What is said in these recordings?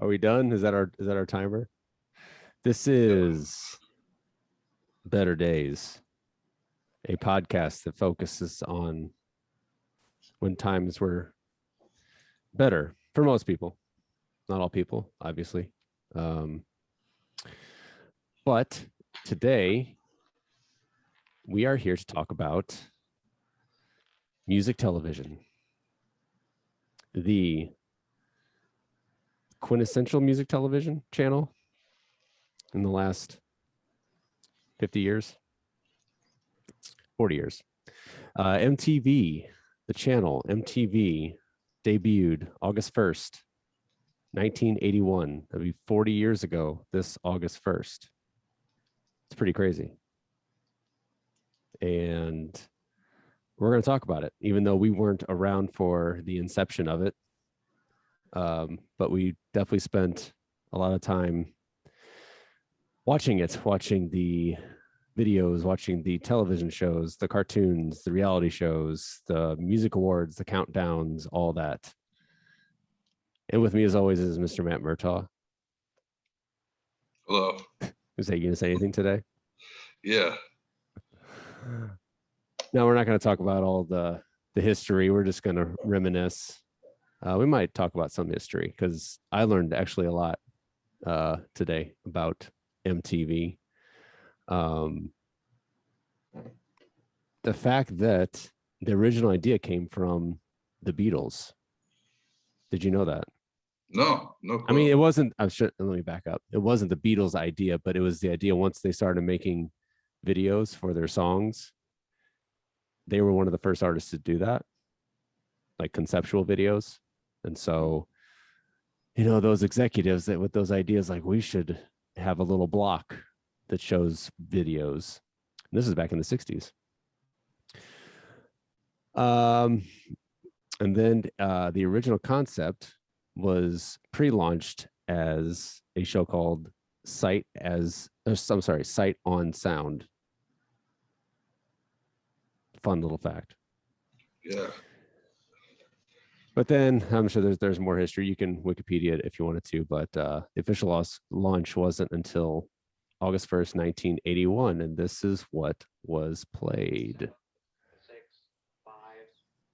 Are we done? Is that our timer? This is Better Days, a podcast that focuses on when times were better for most people. Not all people, obviously. But today we are here to talk about music television, the quintessential music television channel in the last 50 years, 40 years. MTV, the channel MTV debuted August 1st, 1981. That'd be 40 years ago this August 1st. It's pretty crazy. And we're going to talk about it, even though we weren't around for the inception of it. But we definitely spent a lot of time watching the videos, watching the television shows, the cartoons, the reality shows, the music awards, the countdowns, all that. And with me, as always, is Mr. Matt Murtaugh. Hello. Is that you going to say anything today? Yeah. No, we're not going to talk about all the history. We're just going to reminisce. We might talk about some history because I learned actually a lot today about MTV. The fact that the original idea came from the Beatles. Did you know that? No. I mean, it wasn't. Let me back up. It wasn't the Beatles' idea, but it was the idea once they started making videos for their songs. They were one of the first artists to do that, like conceptual videos. And so, those executives that with those ideas, like we should have a little block that shows videos. And this is back in the 60s. And then the original concept was pre-launched as a show called Sight on Sound. Fun little fact. Yeah. But then I'm sure there's more history. You can Wikipedia it if you wanted to, but the official launch wasn't until August 1st, 1981, and this is what was played. 6, 5,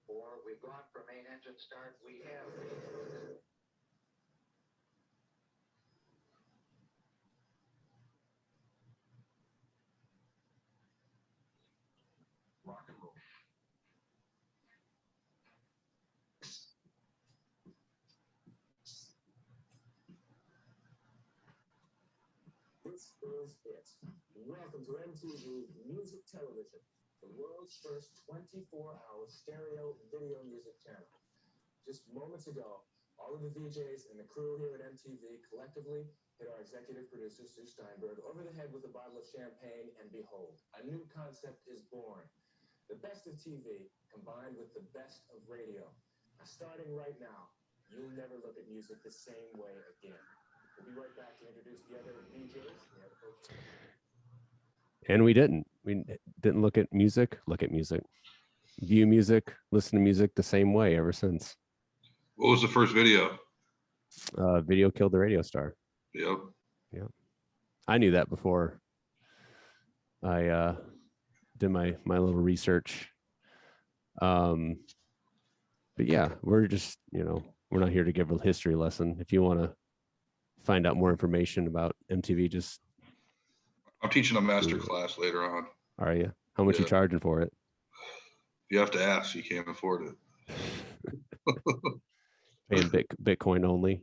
4. We've gone for main engine start. We have. Rock and roll. This is it. Welcome to MTV Music Television, the world's first 24-hour stereo video music channel. Just moments ago, all of the VJs and the crew here at MTV collectively hit our executive producer, Sue Steinberg, over the head with a bottle of champagne, and behold, a new concept is born. The best of TV combined with the best of radio. Starting right now, you'll never look at music the same way again. We'll be right back to introduce the other VJs. And we didn't look at music, view music, listen to music the same way ever since. What was the first video? Video killed the radio star. Yep. I knew that before I did my little research. But yeah, we're just, we're not here to give a history lesson. If you want to find out more information about MTV, just I'm teaching a master class later on. Are you? How much you charging for it? You have to ask. You can't afford it. Paying Bitcoin only.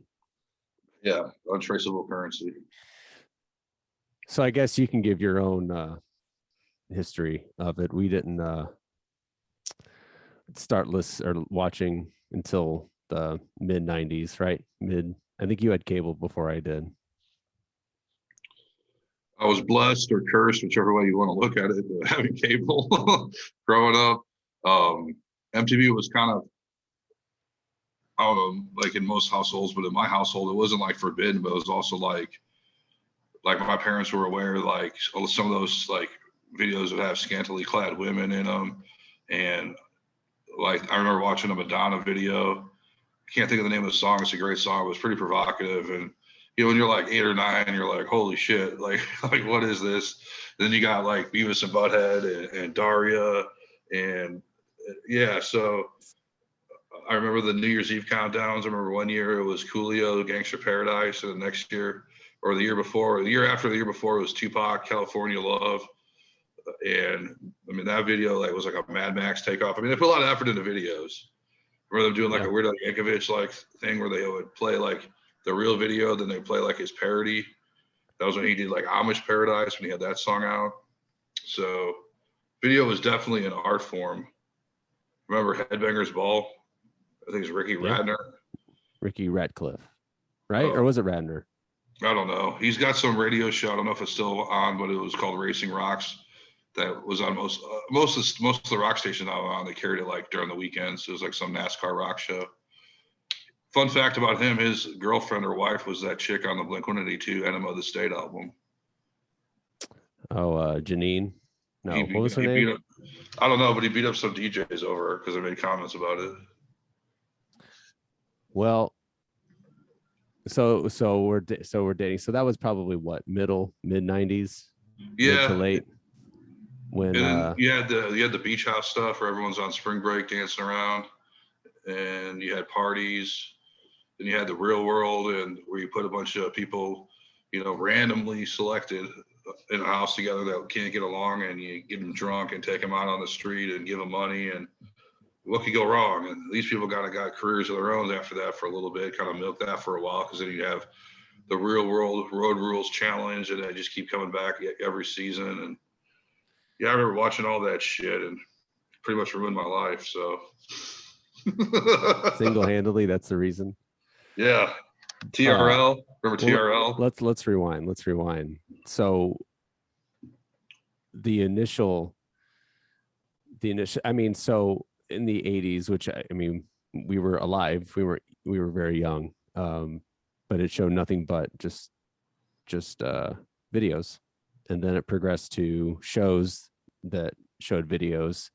Yeah, untraceable currency. So I guess you can give your own history of it. We didn't start watching until the mid 90s, right? I think you had cable before I did. I was blessed or cursed, whichever way you want to look at it, having cable growing up. MTV was kind of, I don't know, like in most households, but in my household, it wasn't like forbidden, but it was also like my parents were aware, like some of those like videos would have scantily clad women in them. And like, I remember watching a Madonna video can't think of the name of the song. It's a great song. It was pretty provocative. And, you know, when you're like 8 or 9, you're like, holy shit, like what is this? Then you got like Beavis and Butthead and Daria. And yeah, so I remember the New Year's Eve countdowns. I remember one year it was Coolio, Gangster Paradise. And the next year, or the year before, the year after the year before, it was Tupac, California Love. And I mean, that video like was like a Mad Max takeoff. I mean, they put a lot of effort into videos. Remember them doing like a Weird Al Yankovic like thing where they would play like the real video, then they play like his parody. That was when he did like Amish Paradise when he had that song out. So video was definitely an art form. Remember Headbangers Ball? I think it's Ricky Radner. Ricky Ratcliffe, right? Or was it Radner? I don't know. He's got some radio show. I don't know if it's still on, but it was called Racing Rocks. That was on most of the rock stations now on. They carried it like during the weekends. It was like some NASCAR rock show. Fun fact about him: his girlfriend or wife was that chick on the Blink-182 Enema of the State album. Oh, Janine. No, what was her name? I don't know, but he beat up some DJs over her because they made comments about it. Well, so we're dating. So that was probably what, mid 90s, yeah, mid to late. When you had the beach house stuff where everyone's on spring break dancing around, and you had parties. Then you had the real world, and where you put a bunch of people, you know, randomly selected in a house together that can't get along, and you get them drunk and take them out on the street and give them money, and what could go wrong? And these people got careers of their own after that for a little bit, kind of milk that for a while, because then you have the real world road rules challenge, and they just keep coming back every season. And yeah, I remember watching all that shit, and pretty much ruined my life. So single-handedly, that's the reason. Yeah, TRL. Remember TRL? Let's rewind. So the initial. I mean, so in the 80s, which I mean, we were alive. We were very young, but it showed nothing but just videos, and then it progressed to shows that showed videos,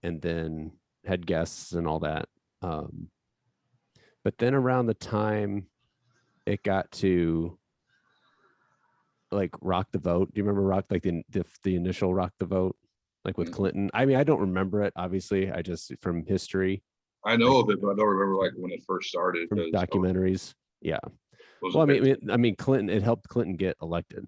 and then had guests and all that. But then around the time it got to like Rock the Vote, do you remember the initial Rock the Vote, like with Clinton? I mean, I don't remember it, obviously. I just, from history, I know of it, but I don't remember like when it first started. From documentaries. Yeah. Well, I mean, Clinton, it helped Clinton get elected.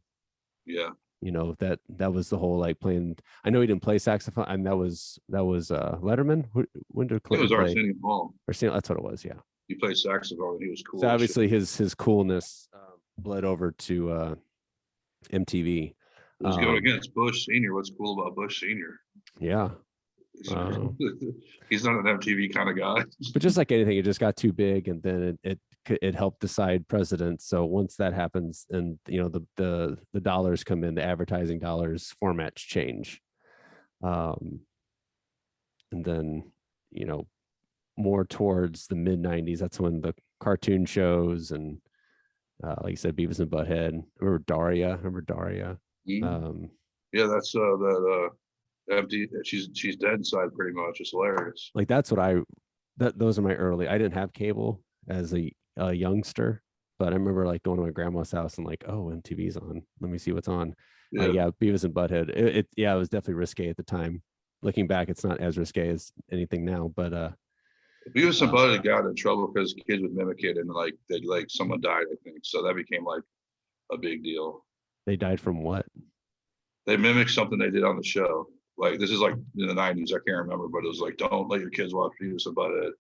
Yeah. You know, that was the whole like playing. I know he didn't play saxophone, and that was Letterman. When did Clinton play? Arsenio Hall. Arsenio, that's what it was. Yeah. He played saxophone, and he was cool. So obviously his coolness bled over to MTV. He's going against Bush Senior. What's cool about Bush Senior? Yeah. He's not an MTV kind of guy. But just like anything, it just got too big, and then it helped decide president. So once that happens, and you know the dollars come in, the advertising dollars, formats change, and then you know more towards the mid 90s. That's when the cartoon shows and like you said, Beavis and Butthead. Remember Daria? Mm-hmm. Yeah, that's that empty. She's dead inside pretty much. It's hilarious. Like that's what those are my early. I didn't have cable as a youngster, but I remember like going to my grandma's house and like, oh, MTV's on. Let me see what's on. Yeah, Beavis and Butthead. It was definitely risque at the time. Looking back, it's not as risque as anything now, but Beavis and Butthead got in trouble because kids would mimic it, and like someone died, I think. So that became like a big deal. They died from what? They mimicked something they did on the show. Like this is like in the 90s, I can't remember, but it was like, don't let your kids watch Beavis and Butthead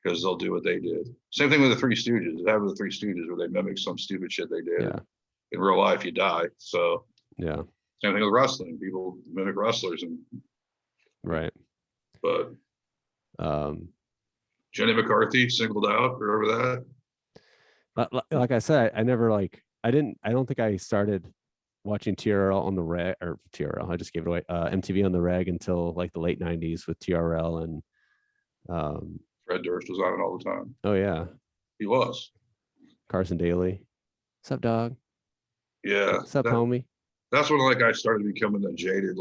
because they'll do what they did. Same thing with the Three Stooges. It happened with the Three Stooges where they mimic some stupid shit they did. Yeah. In real life, you die. So yeah. Same thing with wrestling. People mimic wrestlers, and right. But Jenny McCarthy singled out. Remember that? Like I said, I never I don't think I started watching TRL on the reg, or TRL. I just gave it away. MTV on the reg until like the late 90s with TRL, and Fred Durst was on it all the time. Oh yeah, he was. Carson Daly. What's up, dog? Yeah. What's up, homie? That's when I started becoming a jaded,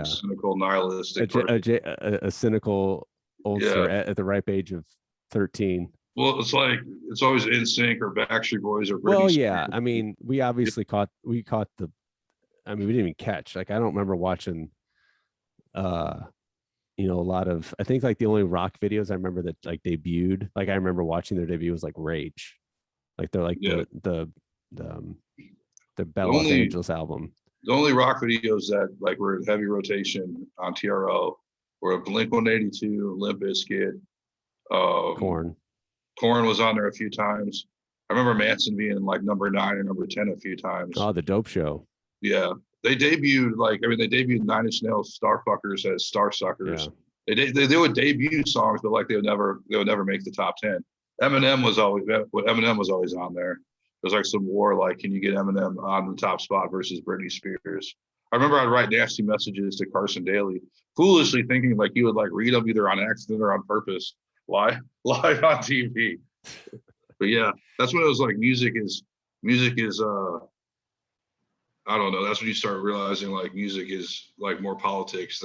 cynical, nihilistic. A cynical oldster at the ripe age of 13. Well, it's like it's always NSYNC or Backstreet Boys or Britney Well, Spears. yeah. I mean, we obviously caught the. I mean, we didn't even catch. Like, I don't remember watching. A lot of. I think like the only rock videos I remember that like debuted. Like, I remember watching their debut was like Rage. Like they're like Yeah. the Bell Los Angeles album. The only rock videos that like were in heavy rotation on TRL were Blink-182, Limp Bizkit, Corn. Korn was on there a few times. I remember Manson being like number 9 or number 10 a few times. Oh, the Dope Show. Yeah, they debuted they debuted Nine Inch Nails Starfuckers as Starsuckers. Yeah. They would debut songs, but like they would never make the top 10. Eminem was always on there. There's like some war, like, can you get Eminem on the top spot versus Britney Spears? I remember I'd write nasty messages to Carson Daly, foolishly thinking like he would like read them either on accident or on purpose, live on TV. But yeah, that's when it was like music is I don't know. That's when you start realizing like music is like more politics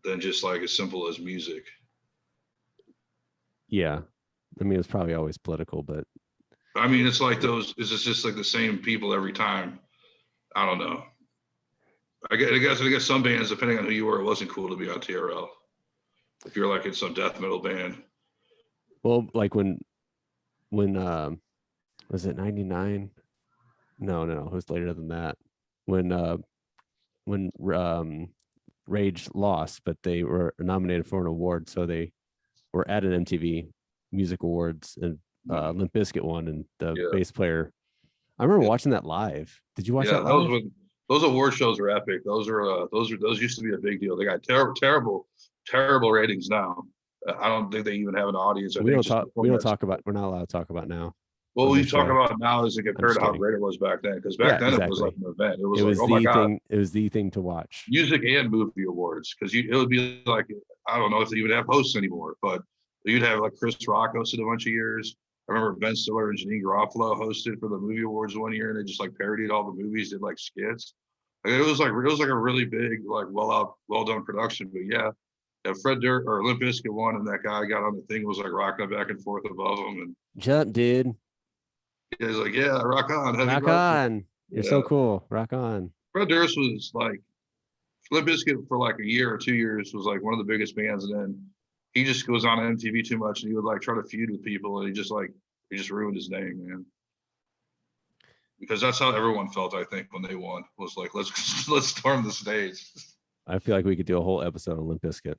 than just like as simple as music. Yeah. I mean, it's probably always political, but I mean, it's like it's just like the same people every time. I don't know. I guess some bands, depending on who you were, it wasn't cool to be on TRL. If you're like in some death metal band. Well, like when was it 99? No, it was later than that. When Rage lost, but they were nominated for an award, so they were at an MTV Music Awards, and Limp Bizkit won, and the bass player. I remember watching that live. Did you watch that live? Those award shows were epic. Those used to be a big deal. They got terrible ratings now. I don't think they even have an audience. We're not allowed to talk about now. What we talk about now is compared to how great it was back then. Because back then it was like an event. It was like, oh my God. It was the thing to watch. Music and movie awards. Because it would be like, I don't know if they even have hosts anymore, but you'd have like Chris Rock hosted a bunch of years. I remember Ben Stiller and Janine Garofalo hosted for the movie awards one year, and they just like parodied all the movies, did like skits. Like, it was like a really big, like well done production. But yeah, Fred Durst or Limp Bizkit won, and that guy got on the thing, was like rocking back and forth above him, and jump, dude. He's like, yeah, rock on, rock on. You're so cool. Rock on. Fred Durst was like Limp Bizkit for like a year or 2 years was like one of the biggest bands, and then he just goes on MTV too much, and he would like try to feud with people, and he just ruined his name, man. Because that's how everyone felt, I think, when they won. Was like, let's storm the stage. I feel like we could do a whole episode on Limp Bizkit.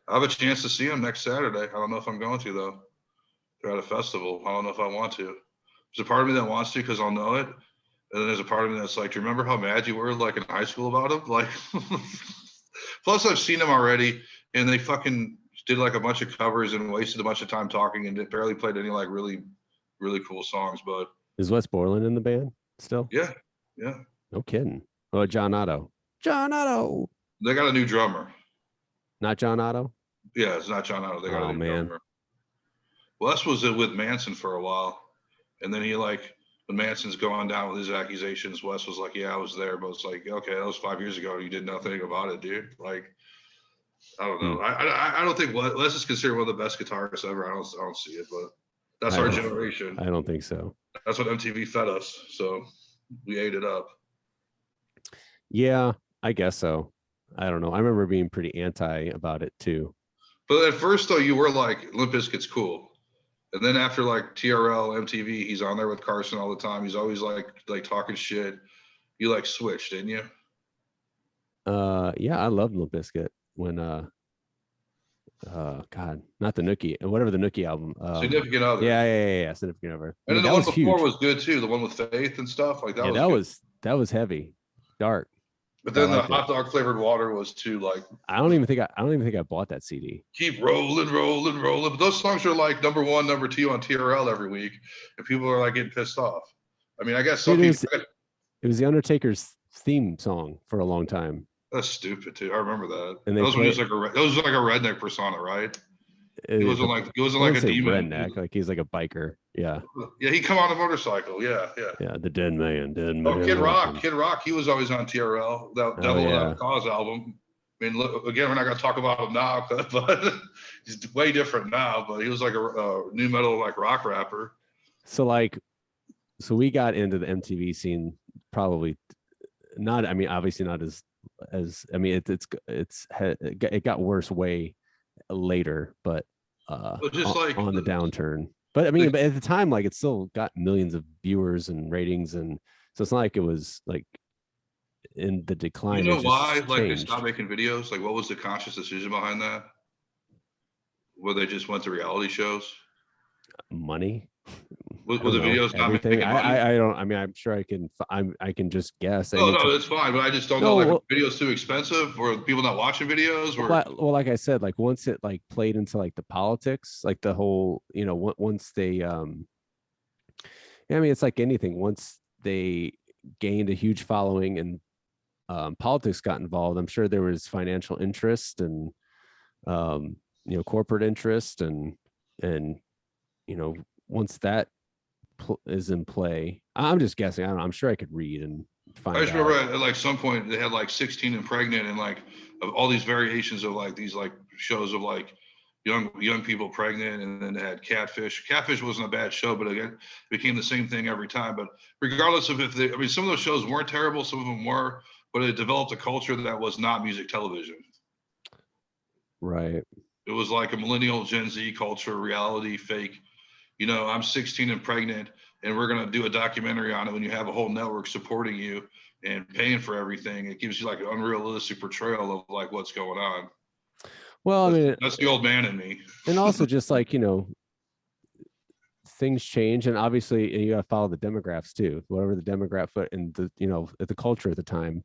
I have a chance to see them next Saturday. I don't know if I'm going to, though. They're at a festival. I don't know if I want to. There's a part of me that wants to because I'll know it. And then there's a part of me that's like, do you remember how mad you were like in high school about them? Like, plus I've seen them already, and they fucking did like a bunch of covers and wasted a bunch of time talking and barely played any like really, really cool songs. But is Wes Borland in the band still? Yeah. No kidding. Oh, John Otto. They got a new drummer. Not John Otto? Yeah, it's not John Otto. They got a new drummer. Wes was with Manson for a while, and then he like, when Manson's going down with his accusations, Wes was like, yeah, I was there, but it's like, okay, that was 5 years ago. You did nothing about it, dude. Like, I don't know. I don't think Wes is considered one of the best guitarists ever. I don't see it, but that's our generation. I don't think so. That's what MTV fed us, so we ate it up. Yeah, I guess so. I don't know. I remember being pretty anti about it too. But at first, though, you were like, Limp Bizkit's cool. And then after like TRL, MTV, he's on there with Carson all the time. He's always like talking shit. You like switched, didn't you? Yeah, I loved Limp Bizkit when God, not the Nookie, whatever the Nookie album. Significant Other. Yeah, Significant Other. And then the one before was good too. The one with Faith and stuff like that. Yeah, that was heavy, dark. But then the hot dog flavored water was too like. I don't even think I bought that CD. Keep rolling. But those songs are like number 1, number 2 on TRL every week, and people are like getting pissed off. I mean, I guess some people. It was the Undertaker's theme song for a long time. That's stupid too. I remember that. And those was like a redneck persona, right? It wasn't like a demon. Redneck, like he's like a biker. Yeah. Yeah, he come on a motorcycle. Yeah. Yeah, the Dead Man. Oh, Kid Rock. He was always on TRL. That Devil Without a Cause album. mean, look, again, we're not going to talk about him now, but he's way different now. But he was like a new metal, like rock rapper. So we got into the MTV scene probably not. I mean, obviously not as I mean, it got worse way later, but just like on the downturn. But I mean, but at the time, like, it still got millions of viewers and ratings, and so it's not like it was like in the decline. You know why? Like, they changed. stopped making videos. Like, what was the conscious decision behind that? Where they just went to reality shows? Money. Was the videos not everything? making money? I don't. I mean, I'm sure I can just guess. No, no, that's fine. But I just don't know. Like, videos too expensive, or people not watching videos, or well, like I said, like once it like played into like the politics, like the whole, once they I mean, it's like anything. Once they gained a huge following and politics got involved, I'm sure there was financial interest and corporate interest and once that is in play, I'm just guessing. I don't know. I'm sure I could read and find. I just remember at like some point they had like 16 and pregnant and like all these variations of like these like shows of like young people pregnant, and then they had Catfish. Catfish wasn't a bad show, but again, it became the same thing every time. But regardless of I mean, some of those shows weren't terrible, some of them were, but it developed a culture that was not music television. Right. It was like a millennial Gen Z culture, reality, fake. I'm 16 and pregnant, and we're going to do a documentary on it. When you have a whole network supporting you and paying for everything, it gives you like an unrealistic portrayal of like what's going on. Well, I mean, that's the old man in me. And also just like, things change, and obviously you got to follow the demographics too, whatever the demographic and the culture at the time.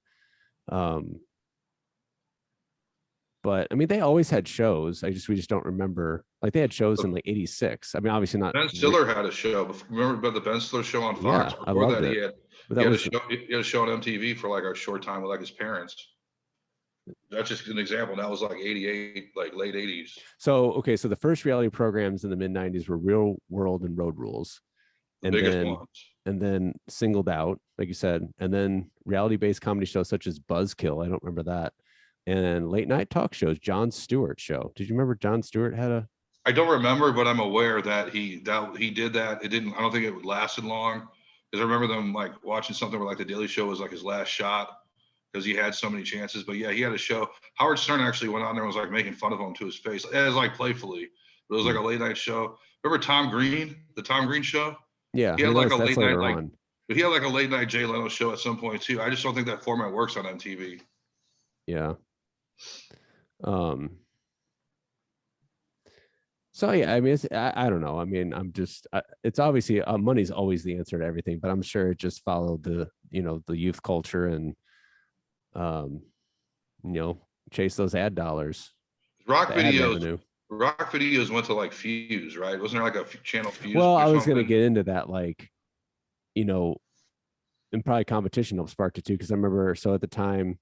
But I mean, they always had shows. We just don't remember. Like, they had shows in like '86. I mean, obviously not. Ben Stiller had a show. Remember about the Ben Stiller show on Fox? Yeah, I loved it. He had a show on MTV for like a short time with like his parents. That's just an example. That was like 88, like late 80s. So the first reality programs in the mid 90s were Real World and Road Rules. The biggest ones. And then Singled Out, like you said, and then reality-based comedy shows such as Buzzkill. I don't remember that. And late night talk shows, Jon Stewart show. Did you remember Jon Stewart had a? I don't remember, but I'm aware that he did that. It didn't. I don't think it lasted long, because I remember them like watching something where like the Daily Show was like his last shot, because he had so many chances. But yeah, he had a show. Howard Stern actually went on there and was like making fun of him to his face, as like playfully. But it was like a late night show. Remember Tom Green, the Tom Green show? Yeah, he had like a late night but he had like a late night Jay Leno show at some point too. I just don't think that format works on MTV. Yeah. So yeah, I mean, I don't know. I mean, it's obviously money's always the answer to everything, but I'm sure it just followed the youth culture and chase those ad dollars. Rock videos went to like Fuse, right? Wasn't there like a channel Fuse? Well, I was going to get into that, like, and probably competition helped spark it too, because I remember. So at the time,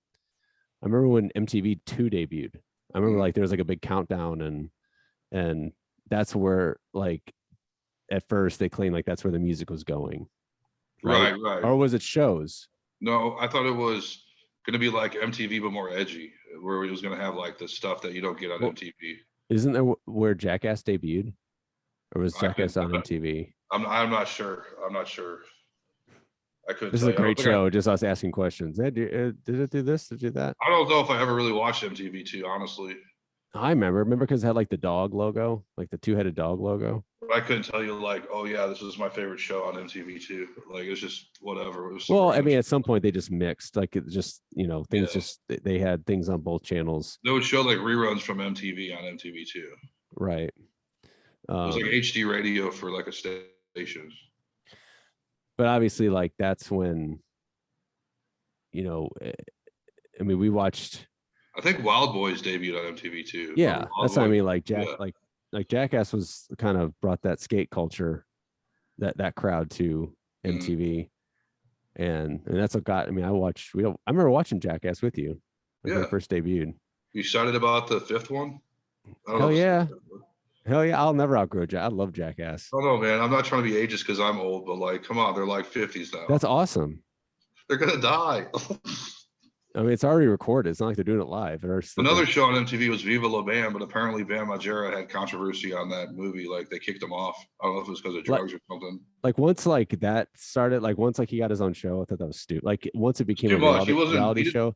I remember when MTV2 debuted. I remember like there was like a big countdown, and that's where like at first they claimed like that's where the music was going. Right. Or was it shows? No, I thought it was going to be like MTV but more edgy, where it was going to have like the stuff that you don't get on MTV. Isn't there where Jackass debuted, or was Jackass on MTV? I'm not sure. I couldn't. This is a great show. Just us asking questions. Hey, did it do this? Did it do that? I don't know if I ever really watched MTV2, honestly. I remember because it had like the dog logo, like the two-headed dog logo. But I couldn't tell you like, oh yeah, this was my favorite show on MTV2. Like, it's just whatever. It was well, I mean, at some point they just mixed, like, it just things just they had things on both channels. They would show like reruns from MTV on MTV2. Right. It was like HD radio for like a station. But obviously, like, that's when, I mean, we watched. I think Wild Boys debuted on MTV too. Yeah, that's what I mean. Like like Jackass was kind of brought that skate culture, that crowd to MTV, and that's what got. I mean, I remember watching Jackass with you when it first debuted. You excited about the fifth one? Hell yeah. Hell yeah, I'll never outgrow I love Jackass. Oh no, man, I'm not trying to be ageist because I'm old, but like, come on, they're like 50s now. That's awesome. They're gonna die. I mean, it's already recorded. It's not like they're doing it live. Another show on MTV was Viva La Bam, but apparently Bam Margera had controversy on that movie. Like they kicked him off. I don't know if it was because of drugs or something. Like once like that started, like once like he got his own show, I thought that was stupid. Like once it became Too a much. reality He show.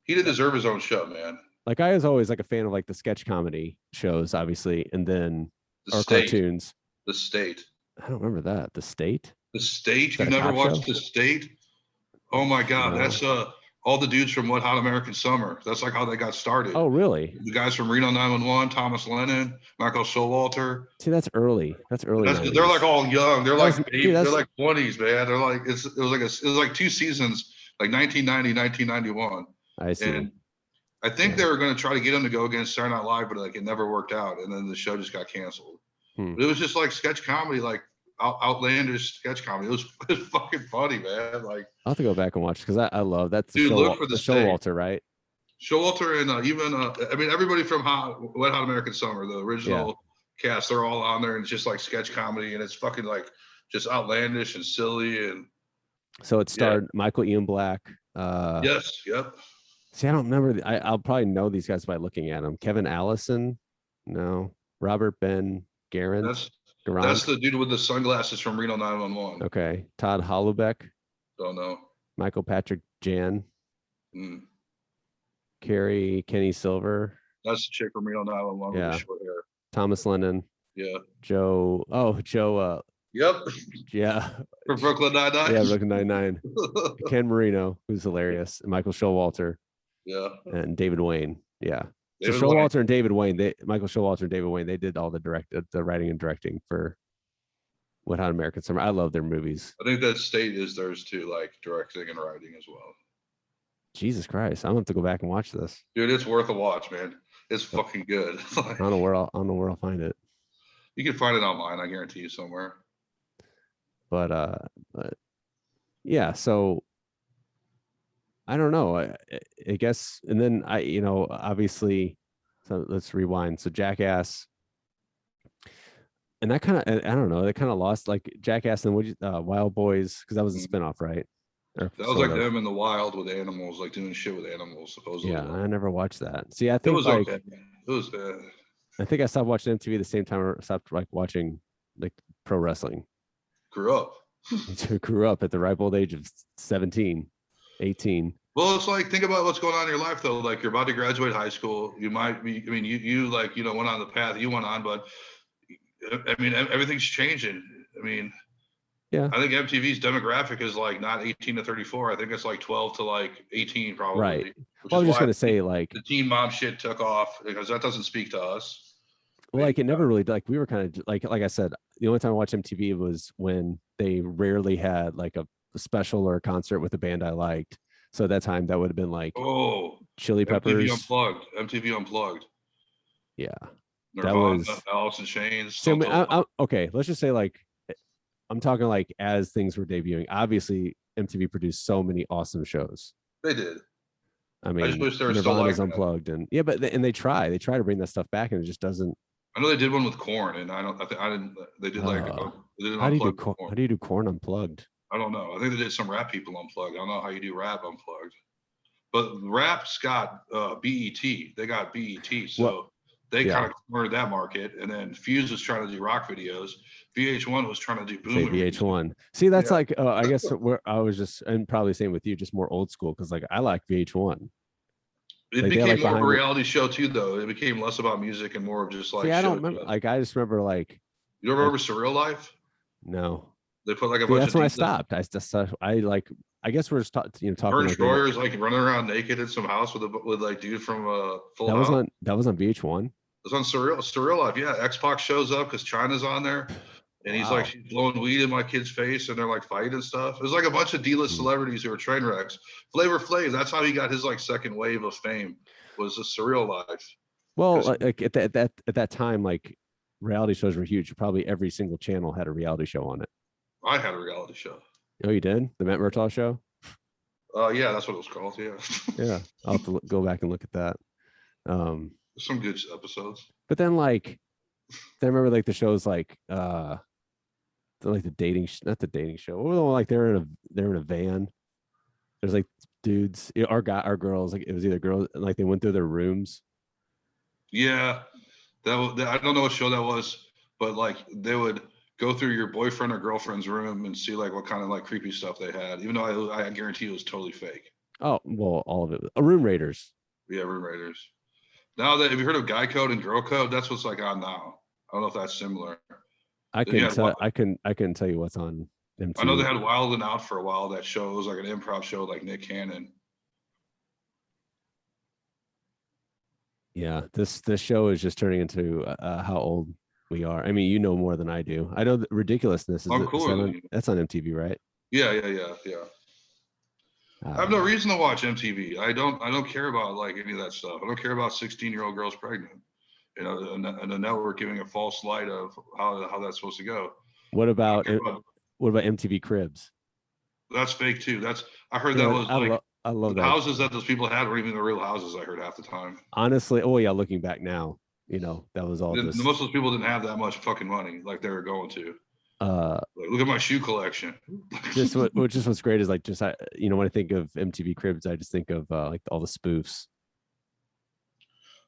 didn't deserve his own show, man. Like I was always like a fan of like the sketch comedy shows, obviously, and then The or State. cartoons. The State. I don't remember that. The State. The State. Is that You a never cop watched show? The State? Oh my God, No. that's all the dudes from Wet Hot American Summer. That's like how they got started. Oh, really? The guys from Reno 911, Thomas Lennon, Michael Showalter. See, that's early. That's early. They're like all young. They're That was- like dude, they're like 20s, man. They're like it was like 2 seasons, like 1990, 1991. I see. And I think they were going to try to get him to go against Saturday Night Live, but like it never worked out. And then the show just got canceled. But it was just like sketch comedy, like outlandish sketch comedy. It was fucking funny, man. Like I'll have to go back and watch because I love that's the Dude, show. look for the State. Showalter, right? Showalter and even I mean everybody from Wet Hot American Summer, the original cast, they're all on there, and it's just like sketch comedy, and it's fucking like just outlandish and silly. And So it starred Michael Ian Black. yes, yep. See, I don't remember. I'll probably know these guys by looking at them. Kevin Allison, no. Robert Ben Garant. That's the dude with the sunglasses from Reno 911. Okay. Todd Hollubeck, Don't know. Michael Patrick Jan, Mm. Kenny Silver, That's the chick from Reno 911 with Yeah. the short hair. Thomas Lennon, Yeah. Joe. Yep. Yeah. From Brooklyn Nine-Nine. Yeah, Brooklyn Nine-Nine. Ken Marino, who's hilarious, and Michael Showalter Yeah. and David Wayne. Yeah. David so Wayne. Showalter and David Wayne, Michael Showalter and David Wayne, they did all the writing and directing for Wet Hot American Summer. I love their movies. I think that State is theirs too, like directing and writing as well. Jesus Christ, I'm gonna have to go back and watch this. Dude, it's worth a watch, man. It's fucking good. I don't know where I'll find it. You can find it online, I guarantee you somewhere. But yeah, so I don't know. I guess, and then obviously, so let's rewind. So Jackass, and that kind of, I don't know, they kind of lost like Jackass and Wild Boys, because that was a spinoff, right? That was like them in the wild with animals, like doing shit with animals, supposedly. Yeah, I never watched that. See, I It think was like okay. It was I think I stopped watching MTV the same time I stopped like watching like pro wrestling. grew up. Grew up at the ripe old age of 17, 18. Well, it's like, think about what's going on in your life though. Like you're about to graduate high school. You might be, I mean, you like, went on the path you went on, but I mean, everything's changing. I mean, yeah, I think MTV's demographic is like not 18 to 34. I think it's like 12 to like 18 probably. Right. Which Well, I was is just why gonna say like the teen mom shit took off, because that doesn't speak to us. well, like it never really like we were kind of like I said, the only time I watched MTV was when they rarely had like a special or a concert with a band I liked. So at that time that would have been like Chili Peppers. MTV Unplugged. Yeah. Nirvana, was Alice in Chains. So okay, let's just say like I'm talking like as things were debuting. Obviously, MTV produced so many awesome shows. They did. I mean, just wish they were still Nirvana's like that. Unplugged, and yeah, but they try to bring that stuff back, and it just doesn't. I know they did one with Korn, and I didn't. They did like. They did How do you do Unplugged with Korn. How do you do Korn Unplugged? I don't know. I think they did some rap people Unplugged. I don't know how you do rap Unplugged. But rap's got BET. They got BET, so they kind of cornered that market. And then Fuse was trying to do rock videos. VH1 was trying to do boom. VH1. See, that's like I guess I was just, and probably same with you, just more old school, because like I like VH1. It like, became like more of a reality show too, though. It became less about music and more of just like. See, I don't remember. Like I just remember like. You don't remember Surreal Life? No. They put like a bunch. That's when I stopped. I like. I guess we're just talking. Ernst Stroyer's like running around naked in some house with like dude from Full House. That was on VH1. It was on Surreal Life. Yeah, X-Pac shows up because China's on there, and he's like, she's blowing weed in my kid's face, and they're like fighting and stuff. It was like a bunch of D-list celebrities who were train wrecks. Flavor Flav, that's how he got his like second wave of fame, was the Surreal Life. Well, like at that time, like reality shows were huge. Probably every single channel had a reality show on it. I had a reality show. Oh, you did? The Matt Murtaugh show? Yeah, that's what it was called. Yeah. Yeah, I'll have to go back and look at that. Some good episodes. But then, like, I remember like the shows like the dating, not the dating show. What was the one like they're in a van? There's like dudes or girls. Like it was either girls, like they went through their rooms. Yeah, I don't know what show that was, but like they would go through your boyfriend or girlfriend's room and see like what kind of like creepy stuff they had, even though I guarantee it was totally fake. Oh well, all of it. Room raiders. Yeah, room raiders. Now that have you heard of guy code and girl code? That's what's like on now. I don't know if that's similar. I Then you can had tell. Wild- I can tell you what's on I know they MTV. had Wild and Out for a while. That show was like an improv show, like Nick Cannon. Yeah, this show is just turning into how old we are. I mean, you know more than I do. I know that Ridiculousness I'm cooler than you. that's on MTV, right? Yeah. I have no Uh, reason to watch MTV. I don't care about like any of that stuff. I don't care about 16-year-old girls pregnant. You know, and the network giving a false light of how that's supposed to go. what I about don't care about- MTV Cribs? That's fake too. I heard You that know, was like I love the that. houses that those people had weren't even the real houses. I heard half the time. Honestly, oh yeah, looking back now, you know, that was all just Most of those people didn't have that much fucking money like they were going to. uh Like, look at my shoe collection. just what's great is like just you know, when I think of MTV Cribs, I just think of like all the spoofs.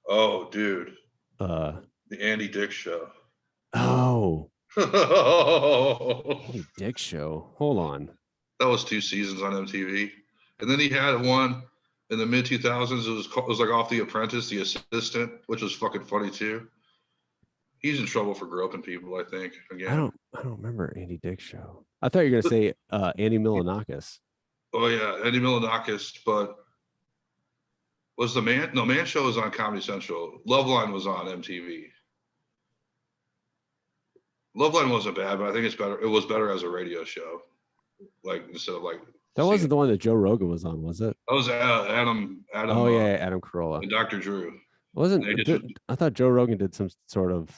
Oh, dude, Uh the Andy Dick show. oh, That Andy Dick show. Hold on. was 2 seasons on MTV, and then he had one in the mid 2000s. It was like off The Apprentice, The Assistant, which was fucking funny too. He's in trouble for groping people, I think. Again. I don't remember Andy Dick show. I thought you were gonna say Andy Milonakis. Oh yeah, Eddie Milonakis, but was the man? No, Man Show was on Comedy Central. Loveline was on MTV. Loveline wasn't bad, but I think it's better. It was better as a radio show, like instead of like. That wasn't the one that Joe Rogan was on, was it? That was Adam. Oh yeah, Adam Carolla. And Dr. Drew. I thought Joe Rogan did some sort of.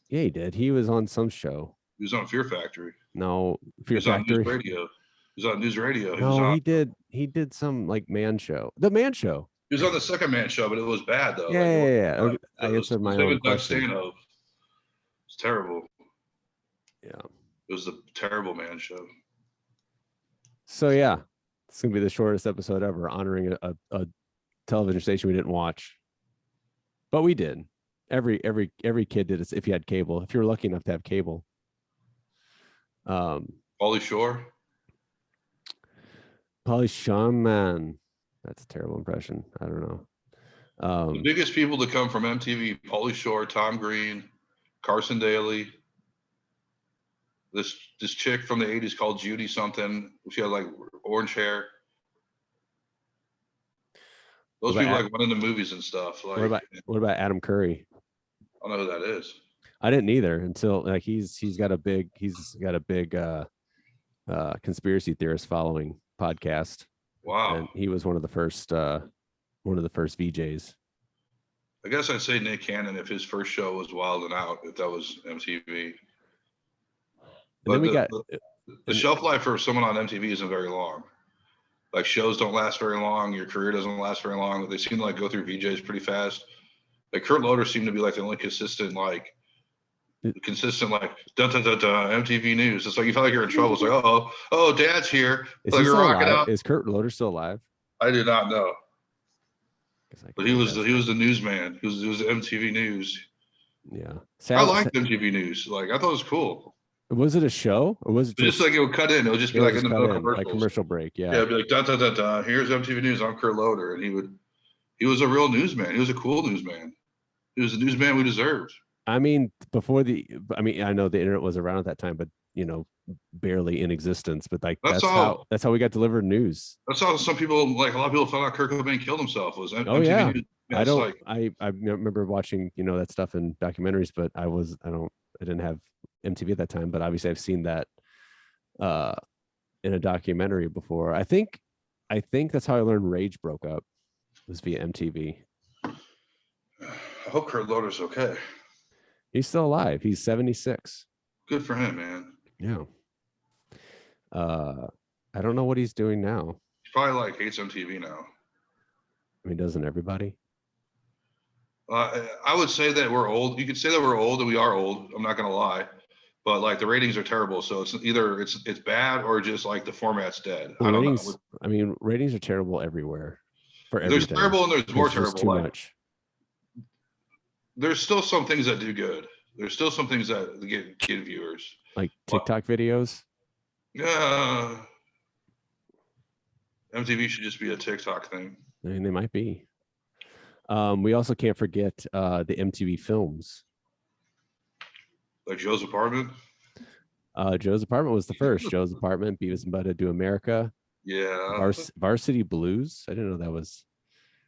Yeah, he did. He was on some show. He was on Fear Factory. No, He Fear was on Factory. News Radio. He was on News Radio. No, he did some like Man Show. The Man Show. He was on the second Man Show, but it was bad though. Yeah. Like, I answered my own question. It's terrible. Yeah. It was the terrible Man Show. So yeah, it's gonna be the shortest episode ever, honoring a television station we didn't watch, but we did. Every kid did it if you had cable. If you're lucky enough to have cable. Pauly Shore. Pauly Shawn, man, that's a terrible impression. I don't know. The biggest people to come from MTV: Pauly Shore, Tom Green, Carson Daly. This chick from the 80s called Judy something. She had like orange hair. Those people like went into movies and stuff. Like, what about Adam Curry? I don't know who that is. I didn't either until like he's got a big conspiracy theorist following podcast. Wow. And he was one of the first VJs. I guess I'd say Nick Cannon if his first show was Wild and Out, if that was MTV. But then we got the shelf life for someone on MTV isn't very long. Like shows don't last very long. Your career doesn't last very long. They seem to like go through VJs pretty fast. Like Kurt Loder seemed to be like the only consistent like dun dun dun dun MTV News. It's like you feel like you're in trouble. It's like oh Dad's here. Is like he still rocking alive? out. Is Kurt Loder still alive? I do not know. But he was the the newsman. He was MTV News. Yeah. I liked MTV News. Like I thought it was cool. Was it a show or was it just like it would cut in? It would just be like in the middle of commercials. Like commercial break. Yeah. Yeah, it'd be like dun dun dun dun. Here's MTV News. I'm Kurt Loder, and he was a real newsman. He was a cool newsman. He was the newsman we deserved. I mean, I know the internet was around at that time, but you know, barely in existence. But like that's how we got delivered news. That's how some people, like a lot of people, found out Kurt Cobain killed himself. Was MTV yeah. News. I remember watching that stuff in documentaries, but I didn't have MTV at that time. But obviously, I've seen that in a documentary before. I think that's how I learned Rage broke up, was via MTV. I hope Kurt Loder's okay. He's still alive. He's 76. Good for him, man. Yeah. I don't know what he's doing now. He probably like hates MTV now. I mean, doesn't everybody? I would say that we're old. You could say that we're old, and we are old. I'm not gonna lie, but like the ratings are terrible. So it's either it's bad or just like the format's dead. Well, I don't ratings, know. I mean, ratings are terrible everywhere for There's everything. terrible and there's more There's just terrible. too Like much. there's still some things that do good. There's still some things that get kid viewers. Like TikTok videos. Yeah. MTV should just be a TikTok thing. I mean, they might be. We also can't forget the MTV films. Like Joe's Apartment. Joe's Apartment was the first. Joe's Apartment, Beavis and Butthead Do America, Yeah. Varsity Blues. I didn't know that was.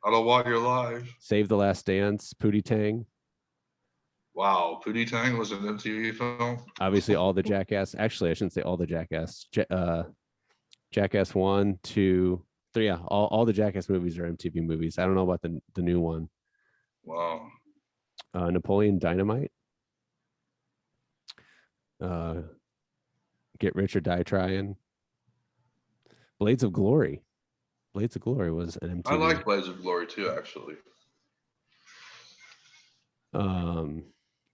I don't want your life. Save the Last Dance, Pootie Tang. Wow, Pootie Tang was an MTV film. Obviously, all the Jackass. Actually, I shouldn't say all the Jackass. Jackass 1, 2, 3. Yeah, all the Jackass movies are MTV movies. I don't know about the new one. Wow. Napoleon Dynamite. Get Rich or Die Trying. Blades of Glory. Blades of Glory was an MTV. I like Blades of Glory too, actually.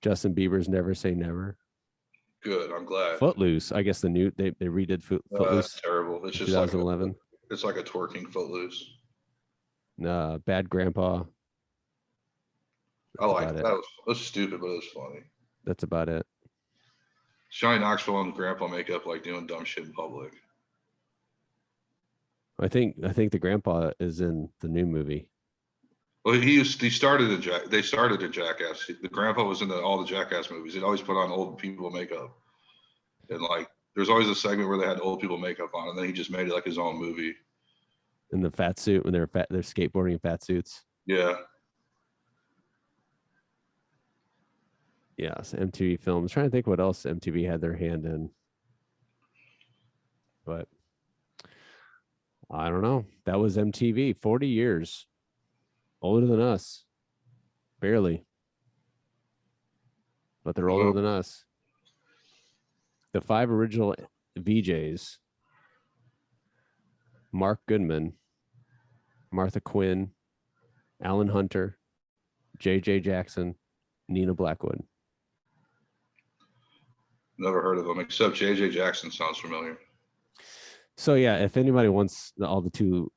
Justin Bieber's Never Say Never. Good, I'm glad. Footloose. I guess the new they redid Footloose. That's terrible. It's just 2011. It's like a twerking Footloose. Bad Grandpa. I like that. It was stupid, but it was funny. That's about it. Johnny Knoxville and Grandpa make up like doing dumb shit in public. I think the grandpa is in the new movie. Well, they started in Jackass. The grandpa was in all the Jackass movies. He'd always put on old people makeup, and like there's always a segment where they had old people makeup on, and then he just made it like his own movie. In the fat suit when they're skateboarding in fat suits. Yeah. Yes, MTV films. I'm trying to think what else MTV had their hand in, but I don't know. That was MTV. 40 years older than us, barely, but they're older than us. The 5 original VJs: Mark Goodman, Martha Quinn, Alan Hunter, JJ Jackson, Nina Blackwood. Never heard of them, except JJ Jackson sounds familiar. So yeah, if anybody wants, all the two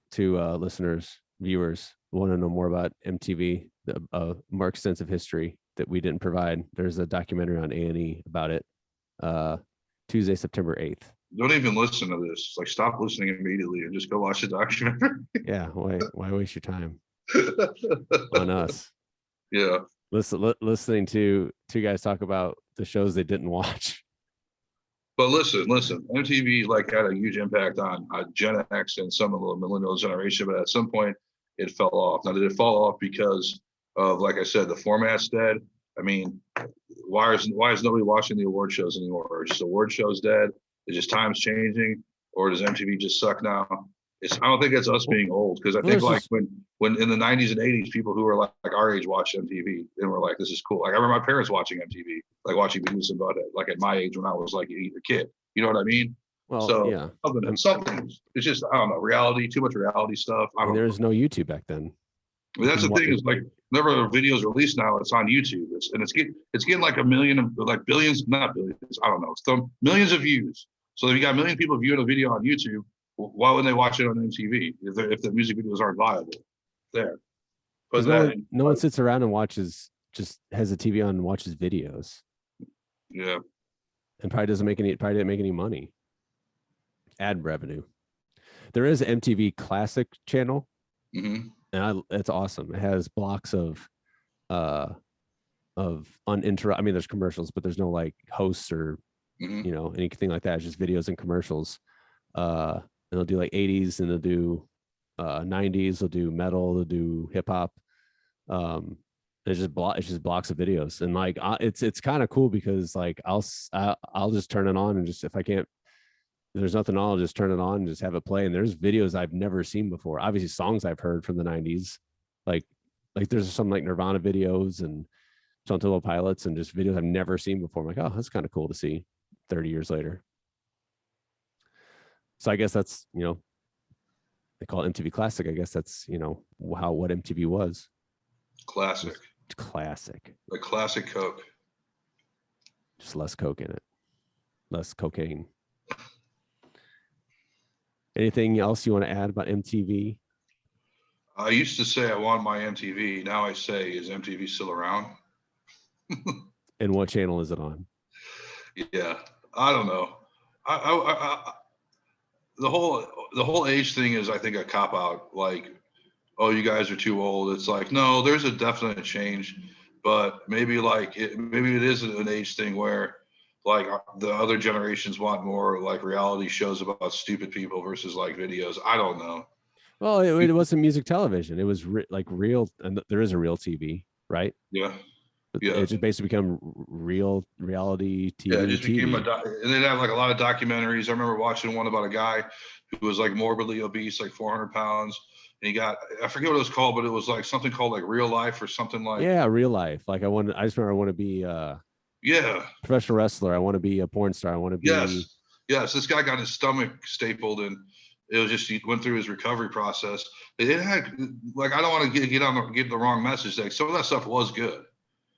listeners, viewers want to know more about MTV, the more extensive history that we didn't provide, there's a documentary on A&E about it. Tuesday, September 8th. Don't even listen to this. Like, stop listening immediately and just go watch the documentary. Yeah, why waste your time on us? Yeah. Listening to two guys talk about the shows they didn't watch. But listen, MTV like had a huge impact on Gen X and some of the millennial generation, but at some point it fell off. Now, did it fall off because of, like I said, the format's dead? I mean, why is nobody watching the award shows anymore? Or just award shows dead? Is just times changing, or does MTV just suck now? I don't think it's us being old, because I think like when in the 90s and 80s, people who were like our age watched MTV and were like, this is cool. Like I remember my parents watching MTV, like watching Beavis and Butthead, like at my age when I was like a kid. You know what I mean? Well, so yeah. Something. It's just, I don't know, reality, too much reality stuff. There was no YouTube back then. I mean, that's the thing, is like whenever a video is released now, it's on YouTube. It's getting like a million, like billions, not billions, I don't know, it's millions of views. So if you got a million people viewing a video on YouTube, why wouldn't they watch it on MTV if the music videos aren't viable? There. But no one sits around and just has a TV on and watches videos. Yeah. And probably didn't make any money. Ad revenue. There is an MTV Classic channel. Mm-hmm. And it's awesome. It has blocks of uninterrupted. I mean, there's commercials, but there's no like hosts or anything like that. It's just videos and commercials. And they'll do like 80s, and they'll do 90s. They'll do metal. They'll do hip hop. It's just blocks of videos, and like it's kind of cool because like I'll just turn it on, and just if there's nothing on, I'll just turn it on and just have it play. And there's videos I've never seen before. Obviously, songs I've heard from the 90s, like there's some like Nirvana videos and Stone Temple Pilots, and just videos I've never seen before. I'm like, oh, that's kind of cool to see 30 years later. So I guess that's, they call it MTV Classic. I guess that's, what MTV was. Classic. Classic. Like classic Coke. Just less Coke in it. less cocaine. Anything else you want to add about MTV? I used to say I want my MTV. Now I say, is MTV still around? And what channel is it on? Yeah, I don't know. I the whole age thing is, I think, a cop out. Like, oh, you guys are too old. It's like, no, there's a definite change, but maybe maybe it is an age thing where like the other generations want more like reality shows about stupid people versus like videos. I don't know. Well, it wasn't music television. It was like real, and there is a real TV, right? Yeah. But Yeah. it just basically become real reality TV. Yeah, it just became TV. and they'd have like a lot of documentaries. I remember watching one about a guy who was like morbidly obese, like 400 pounds. And he got, I forget what it was called, but it was like something called like Real Life or something like. Yeah, real life. Like I just remember I want to be Yeah. professional wrestler. I want to be a porn star. I want to be. Yes. This guy got his stomach stapled, and it was just, he went through his recovery process. It had like, I don't want to give the wrong message. Like some of that stuff was good.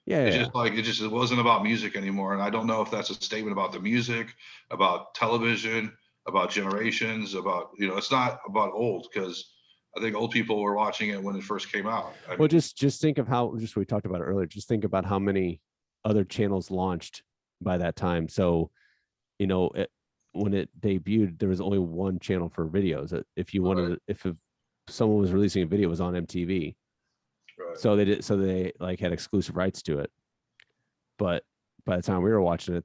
Yeah. It wasn't about music anymore. And I don't know if that's a statement about the music, about television, about generations, about, it's not about old, because I think old people were watching it when it first came out. Well, just think of how, just we talked about it earlier. Just think about how many other channels launched by that time. So, when it debuted, there was only one channel for videos. If you wanted, if someone was releasing a video, it was on MTV. Right. So they like had exclusive rights to it. But by the time we were watching it,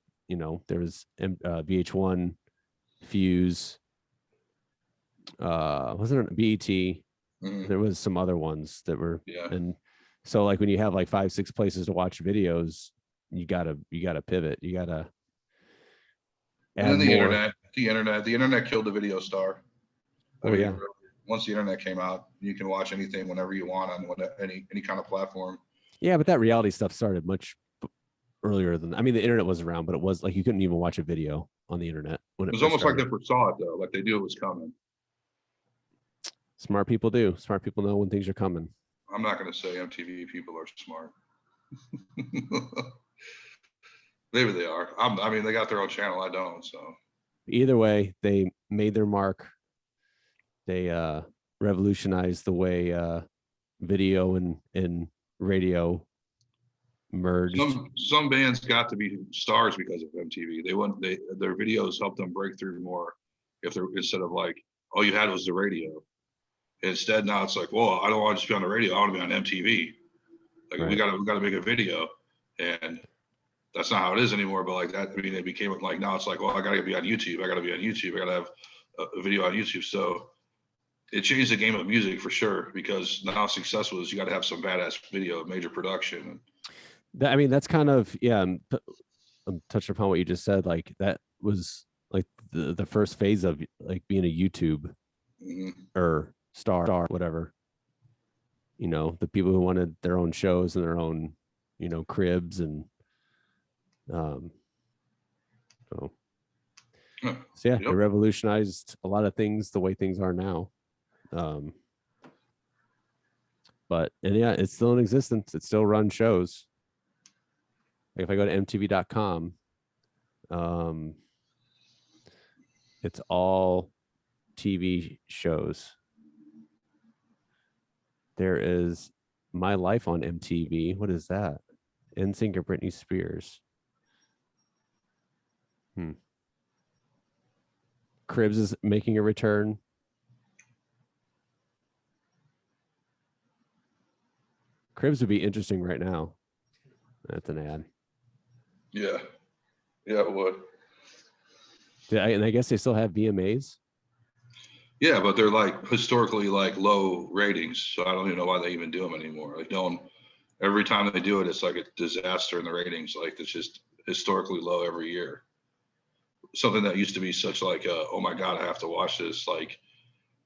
there was VH1, Fuse, wasn't it BET? Mhm. There was some other ones that were, Yeah. and so like when you have like 5-6 places to watch videos, you gotta pivot. You gotta add And then more. the internet killed the video star. Oh yeah. Once the internet came out, you can watch anything whenever you want on any kind of platform. Yeah, but that reality stuff started much earlier than, I mean, the internet was around, but it was like you couldn't even watch a video on the internet when It it was first almost like started. they foresaw it though, like they knew it was coming. Smart people do. Smart people know when things are coming. I'm not going to say MTV people are smart. Maybe they are. I mean, they got their own channel. I don't. So Either way, they made their mark. They revolutionized the way video and radio merged. some bands got to be stars because of MTV. Their videos helped them break through more. If they're, instead of like all you had was the radio. Instead, now it's like, well, I don't want to just be on the radio. I want to be on MTV. Like Right. we got to make a video, and that's not how it is anymore. But like that, I mean, it became like, now it's like, well, I got to be on YouTube. I got to be on YouTube. I got to have a video on YouTube. So it changed the game of music for sure, because now successful is you got to have some badass video, major production. I mean, that's kind of, yeah. I'm touching upon what you just said. Like that was like the first phase of like being a YouTube or star, whatever. The people who wanted their own shows and their own, cribs and so yeah, Yep. It revolutionized a lot of things the way things are now. But yeah, it's still in existence. It still runs shows. Like if I go to mtv.com, it's all TV shows. There is My Life on MTV. What is that? NSYNC or Britney Spears. Cribs is making a return. Cribs would be interesting right now. That's an ad. Yeah, it would. And I guess they still have VMAs. Yeah, but they're like historically like low ratings, so I don't even know why they even do them anymore. Like no one, every time they do it, it's like a disaster in the ratings. Like it's just historically low every year. Something that used to be such like, oh my God, I have to watch this. Like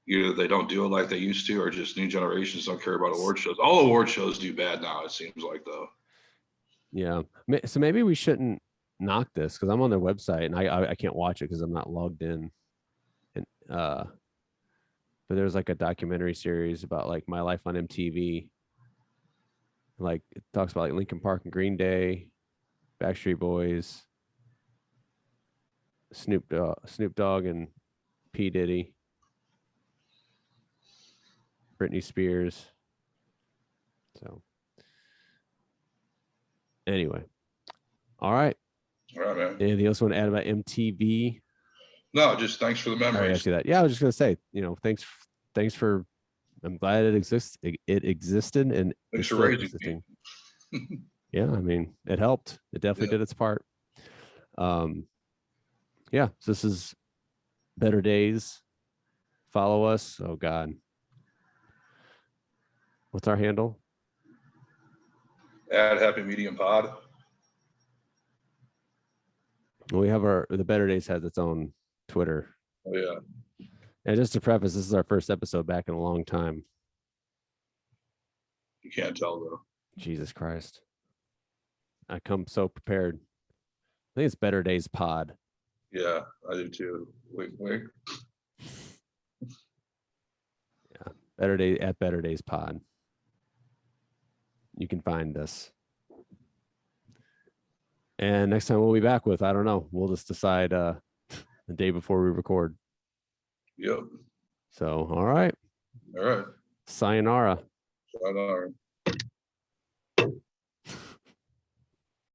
either they don't do it like they used to, or just new generations don't care about award shows. All award shows do bad now, it seems like though. Yeah, so maybe we shouldn't knock this because I'm on their website and I can't watch it because I'm not logged in. And but there's like a documentary series about like my life on MTV. Like it talks about like Linkin Park and Green Day, Backstreet Boys. Snoop Dogg and P. Diddy, Britney Spears. So anyway, all right. All right, man. Anything else you want to add about MTV? No, just thanks for the I already memories. asked you that. Yeah, I was just gonna say, thanks for. I'm glad it exists. It existed and Thanks it's for still raising me. existing. Yeah, I mean, it helped. It definitely did its part. Yeah, so this is Better Days. Follow us. Oh God, what's our handle? Add Happy Medium Pod. We have the Better Days has its own Twitter. Oh yeah. And just to preface, this is our first episode back in a long time. You can't tell though. Jesus Christ. I come so prepared. I think it's Better Days Pod. Yeah, I do too. Wink, wink. Better Days Pod. You can find us. And next time we'll be back with, I don't know, we'll just decide the day before we record. Yep. So, all right. All right. Sayonara. Sayonara.